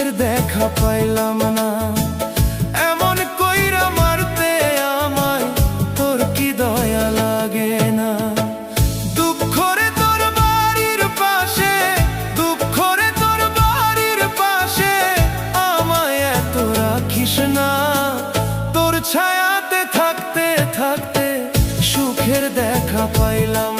সুখের দেখা পাইলাম না, এমন কইরা মারতে আমায় তোর কি দয়া লাগে না? দুঃখ রে তোর বাড়ির পাশে, দুঃখ রে তোর বাড়ির পাশে আমায় এত রাখিস না। তোর ছায়াতে থাকতে থাকতে সুখের দেখা পাইলাম